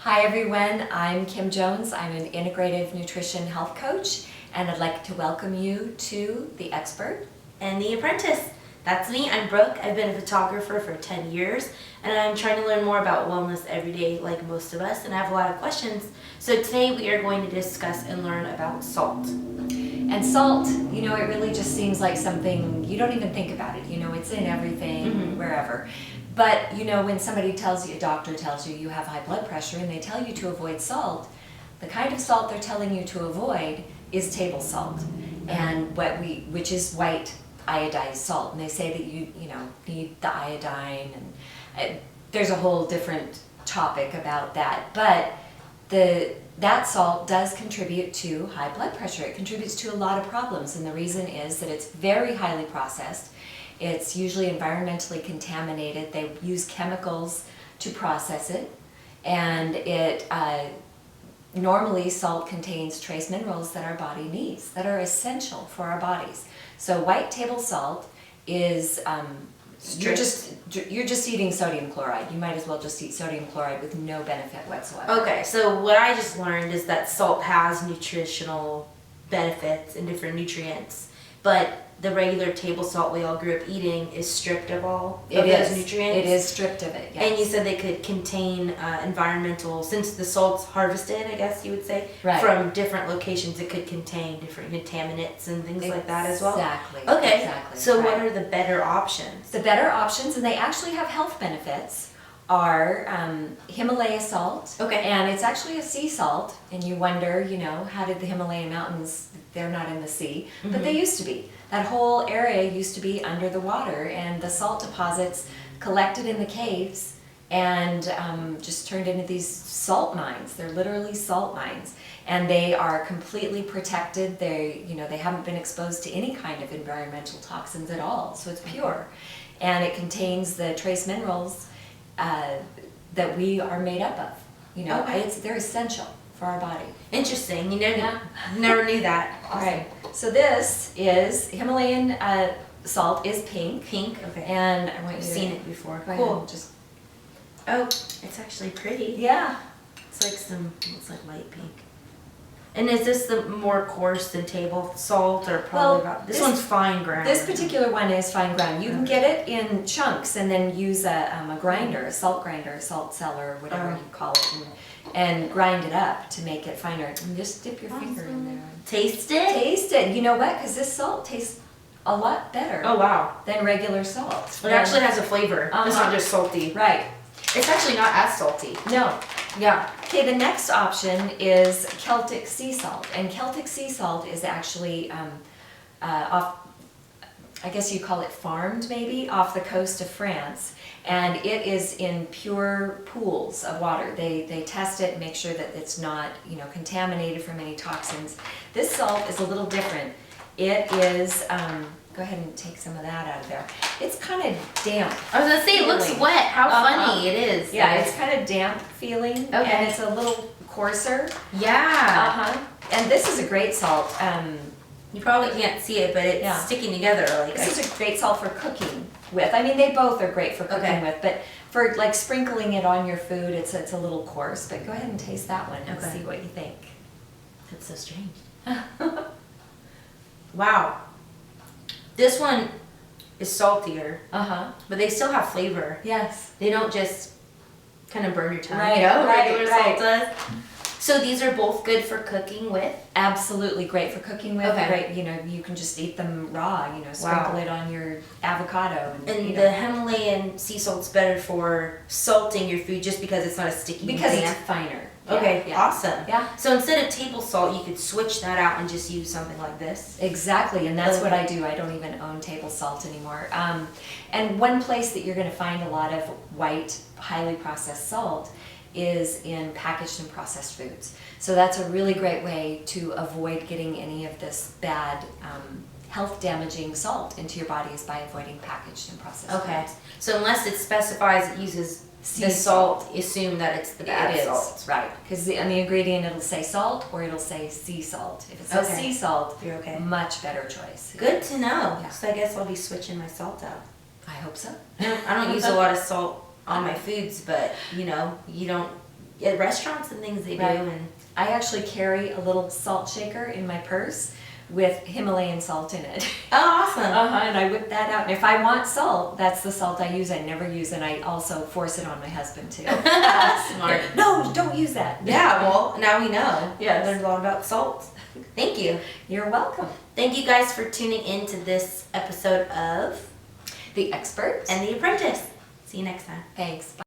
Hi everyone, I'm Kim Jones. I'm an integrative nutrition health coach, and I'd like to welcome you to The Expert and The Apprentice. That's me, I'm Brooke. I've been a photographer for 10 years, and I'm trying to learn more about wellness every day like most of us, and I have a lot of questions. So today we are going to discuss and learn about salt. And salt, it really just seems like something, you don't even think about it. It's in everything, wherever. But, when somebody tells you, a doctor tells you you have high blood pressure and they tell you to avoid salt, the kind of salt they're telling you to avoid is table salt, and which is white iodized salt. And they say that you need the iodine, and there's a whole different topic about that. But that salt does contribute to high blood pressure. It contributes to a lot of problems, and the reason is that it's very highly processed. It's usually environmentally contaminated. They use chemicals to process it, and normally salt contains trace minerals that our body needs, that are essential for our bodies. So white table salt is you're just eating sodium chloride. You might as well just eat sodium chloride with no benefit whatsoever. Okay, so what I just learned is that salt has nutritional benefits and different nutrients, but the regular table salt we all grew up eating is stripped of all of those nutrients. It is stripped of it, yes. And you said they could contain environmental, since the salt's harvested, I guess you would say, right, from different locations, it could contain different contaminants and things like that as well? Exactly. Okay, exactly, so right. What are the better options? The better options, and they actually have health benefits, are Himalaya salt. Okay. And it's actually a sea salt, and you wonder, how did the Himalayan mountains, they're not in the sea, but they used to be. That whole area used to be under the water, and the salt deposits collected in the caves and just turned into these salt mines. They're literally salt mines, and they are completely protected. They haven't been exposed to any kind of environmental toxins at all, so it's pure. And it contains the trace minerals that we are made up of. Okay. They're essential for our body. Interesting. Never knew that. Awesome. All right. So this is Himalayan salt is pink. Pink. Okay. And I want you I've to seen it before. go Cool. ahead, just Oh, it's actually pretty. yeah. It's like light pink. And is this the more coarse than table salt, or probably Well, about? This one's fine ground. This particular one is fine ground. You can get it in chunks and then use a grinder, a salt grinder, a salt cellar, whatever you call it, and grind it up to make it finer. And just dip your finger in there. Taste it. Taste it. You know what? Because this salt tastes a lot better Oh wow! than regular salt. It actually has a flavor. It's not just salty. Right. It's actually not as salty. No. Yeah. Okay, the next option is Celtic sea salt, and Celtic sea salt is actually off, I guess you call it farmed maybe, off the coast of France, and it is in pure pools of water. They test it and make sure that it's not contaminated from any toxins. This salt is a little different. It is, go ahead and take some of that out of there. It's kind of damp. I was gonna say it looks wet. How funny it is. Yeah, it's kind of damp feeling, and it's a little coarser. Yeah. And this is a great salt. You probably can't see it, but it's sticking together. This is a great salt for cooking with. I mean, they both are great for cooking with, but for like sprinkling it on your food, it's a little coarse. But go ahead and taste that one and see what you think. That's so strange. Wow. This one is saltier, but they still have flavor. Yes. They don't just kind of burn your tongue. Right, Regular right. salt does. So these are both good for cooking with? Absolutely great for cooking with. Okay. Great, you can just eat them raw, sprinkle it on your avocado. And the Himalayan sea salt's better for salting your food just because it's not as sticky. Because it's finer. Okay, awesome. Yeah. So instead of table salt, you could switch that out and just use something like this? Exactly, and that's what I do. I don't even own table salt anymore. And one place that you're going to find a lot of white, highly processed salt is in packaged and processed foods. So that's a really great way to avoid getting any of this bad health damaging salt into your body, is by avoiding packaged and processed foods. So unless it specifies it uses the salt, assume that it's the bad salt. Right, because on the ingredient it'll say salt or it'll say sea salt. If it says sea salt, you're okay. Much better choice. Good to know. Yeah. So I guess I'll be switching my salt out. I hope so. I don't use a lot of salt on my foods, but you don't restaurants and things they do. Right. And I actually carry a little salt shaker in my purse with Himalayan salt in it. oh, awesome. And I whip that out. And if I want salt, that's the salt I use. I never use, and I also force it on my husband too. Smart. No, don't use that. Yeah, well, now we know. Yes. I learned a lot about salt. Thank you. You're welcome. Thank you guys for tuning in to this episode of The Expert. And the Apprentice. See you next time. Thanks. Bye.